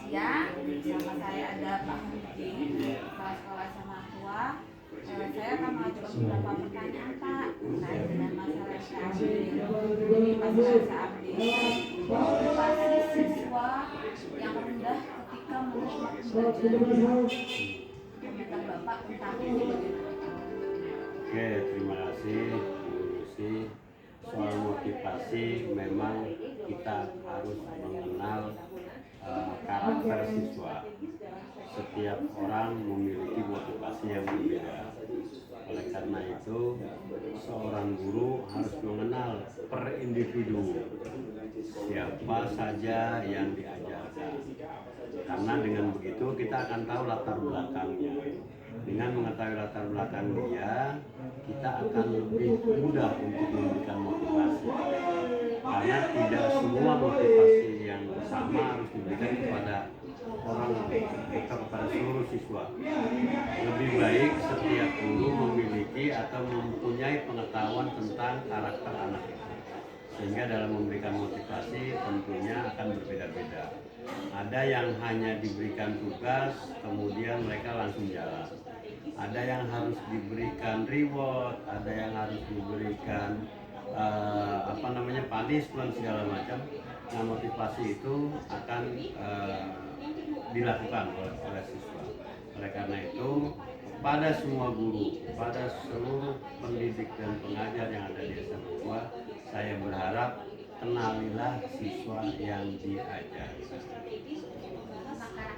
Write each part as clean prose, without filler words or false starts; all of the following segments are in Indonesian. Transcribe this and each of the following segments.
siang, bersama saya ada Pak Hudi, Kepala Sekolah SMA Tua. Saya akan mengajukan beberapa pertanyaan Pak terkait dengan masalah SAB. Jadi masalah SAB motivasi siswa yang rendah ketika menerima pembelajaran. Komentar Bapak tentang ini bagaimana? Oke, terima kasih Bu Lucy. Soal motivasi memang kita harus mengenal karakter siswa. Setiap orang memiliki motivasi yang berbeda. Oleh karena itu, seorang guru harus mengenal per individu siapa saja yang diajarkan. Karena dengan begitu kita akan tahu latar belakangnya. Dengan mengetahui latar belakang dia, kita akan lebih mudah untuk memberikan motivasi. Karena tidak semua motivasi yang sama harus diberikan kepada orang atau kepada seluruh siswa. Lebih baik setiap guru memiliki atau mempunyai pengetahuan tentang karakter anak itu. Sehingga dalam memberikan motivasi tentunya akan berbeda-beda. Ada yang hanya diberikan tugas, kemudian mereka langsung jalan. Ada yang harus diberikan reward, ada yang harus diberikan punishment segala macam. Nah, motivasi itu akan dilakukan oleh siswa. Oleh karena itu, pada semua guru, pada seluruh pendidik dan pengajar yang ada di SMA Tua, saya berharap kenalilah siswa yang diajar.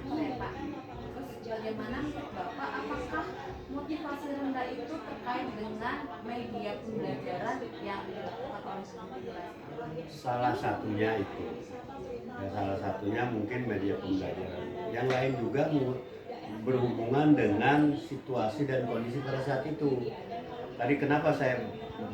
Pak, terus bagaimana menurut Bapak, apakah motivasi rendah itu terkait dengan media pembelajaran yang dilakukan oleh sekolah? Salah satunya itu, ya, salah satunya mungkin media pembelajaran. Yang lain juga berhubungan dengan situasi dan kondisi pada saat itu. Tadi kenapa saya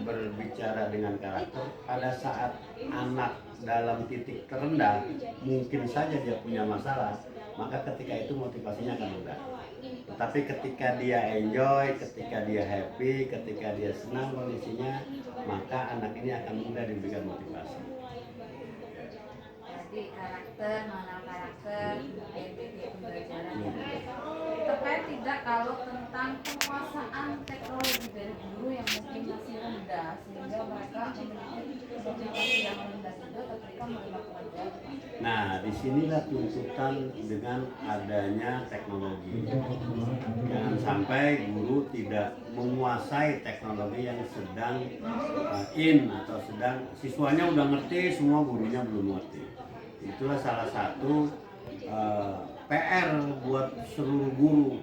berbicara dengan karakter? Pada saat anak dalam titik terendah, mungkin saja dia punya masalah, maka ketika itu motivasinya akan rendah. Tetapi ketika dia enjoy, ketika dia happy, ketika dia senang kondisinya, maka anak ini akan mudah diberikan motivasi. Jadi karakter, mengenal karakter, media pembelajaran. Terkait tidak kalau tentang penguasaan teknologi dari guru yang mungkin masih rendah, sehingga mereka memiliki motivasi yang rendah juga ketika menerima pelajaran. Nah, disinilah tuntutan dengan adanya teknologi. Jangan sampai guru tidak menguasai teknologi yang sedang in atau sedang siswanya udah ngerti, semua gurunya belum ngerti. Itulah salah satu PR buat seluruh guru,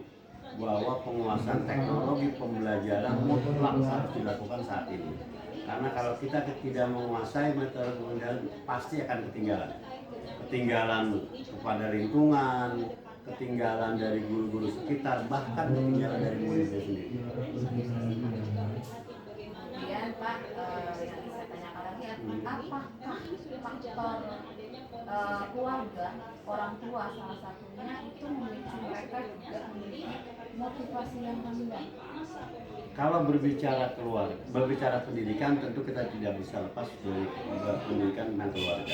bahwa penguasaan teknologi pembelajaran mutlak harus dilakukan saat ini. Karena kalau kita tidak menguasai metode pembelajaran, pasti akan ketinggalan. Ketinggalan kepada lingkungan, ketinggalan dari guru-guru sekitar, bahkan ketinggalan dari muridnya sendiri. Kemudian Pak, yang saya tanyakan lagi, apakah faktor keluarga, orang tua salah satunya itu memicu mereka juga memiliki motivasi yang rendah? Kalau berbicara keluarga, berbicara pendidikan, tentu kita tidak bisa lepas dari pendidikan tentang keluarga.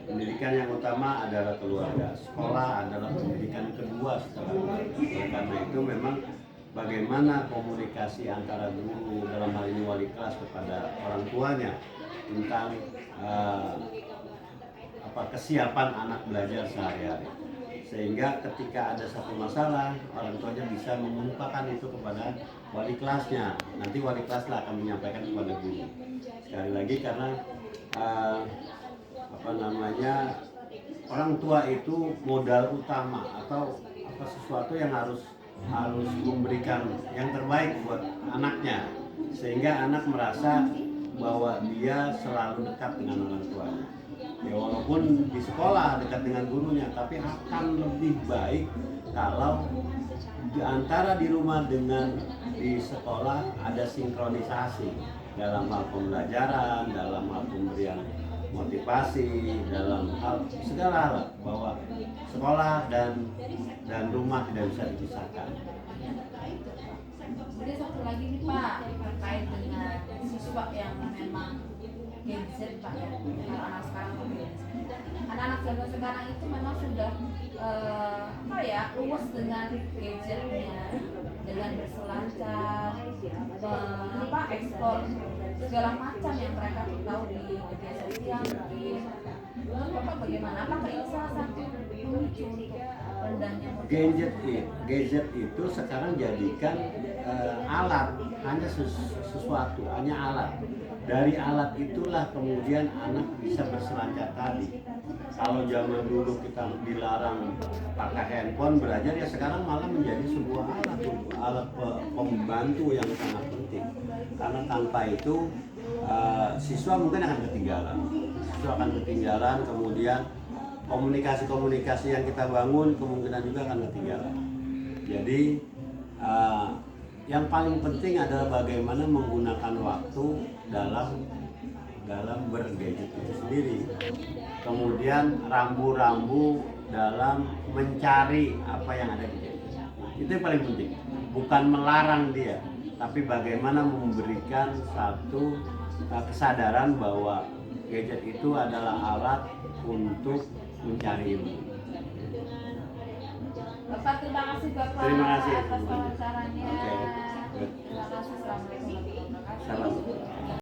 Pendidikan yang utama adalah keluarga. Sekolah adalah pendidikan kedua setelah keluarga. Karena itu memang bagaimana komunikasi antara guru, dalam hal ini wali kelas, kepada orang tuanya tentang kesiapan anak belajar sehari-hari. Sehingga ketika ada satu masalah, orang tuanya bisa mengumpulkan itu kepada wali kelasnya. Nanti wali kelaslah akan menyampaikan kepada guru. Sekali lagi, karena orang tua itu modal utama, atau sesuatu yang harus memberikan yang terbaik buat anaknya, sehingga anak merasa bahwa dia selalu dekat dengan orang tuanya. Ya, walaupun di sekolah dekat dengan gurunya, tapi akan lebih baik kalau di antara di rumah dengan di sekolah ada sinkronisasi dalam hal pembelajaran, dalam hal pemberian motivasi, dalam hal segala hal, bahwa sekolah dan rumah tidak bisa dipisahkan. Kemudian satu lagi nih Pak, terkait dengan siswa yang memang Gen Z Pak ya, anak-anak sekarang anak-anak zaman sekarang itu memang sudah puas dengan gadgetnya, dengan berselancar, ekspor segala macam yang mereka tahu di media sosial mungkin. Menurut Bapak bagaimana? Apakah ini salah satu pemicu untuk rendahnya Gadget itu sekarang jadikan alat, hanya sesuatu, hanya alat. Dari alat itulah kemudian anak bisa berselancar tadi. Kalau zaman dulu kita dilarang pakai handphone belajar, ya sekarang malah menjadi sebuah alat pembantu yang sangat penting. Karena tanpa itu siswa mungkin akan ketinggalan, kemudian komunikasi yang kita bangun kemungkinan juga akan ketinggalan. Jadi yang paling penting adalah bagaimana menggunakan waktu dalam bergadget itu sendiri. Kemudian rambu-rambu dalam mencari apa yang ada di gadget. Itu yang paling penting. Bukan melarang dia, tapi bagaimana memberikan satu kesadaran bahwa gadget itu adalah alat untuk mencari ilmu. Bapak, terima kasih Bapak atas wawancaranya. Okay. Terima kasih. Assalamualaikum warahmatullahi wabarakatuh. Salam.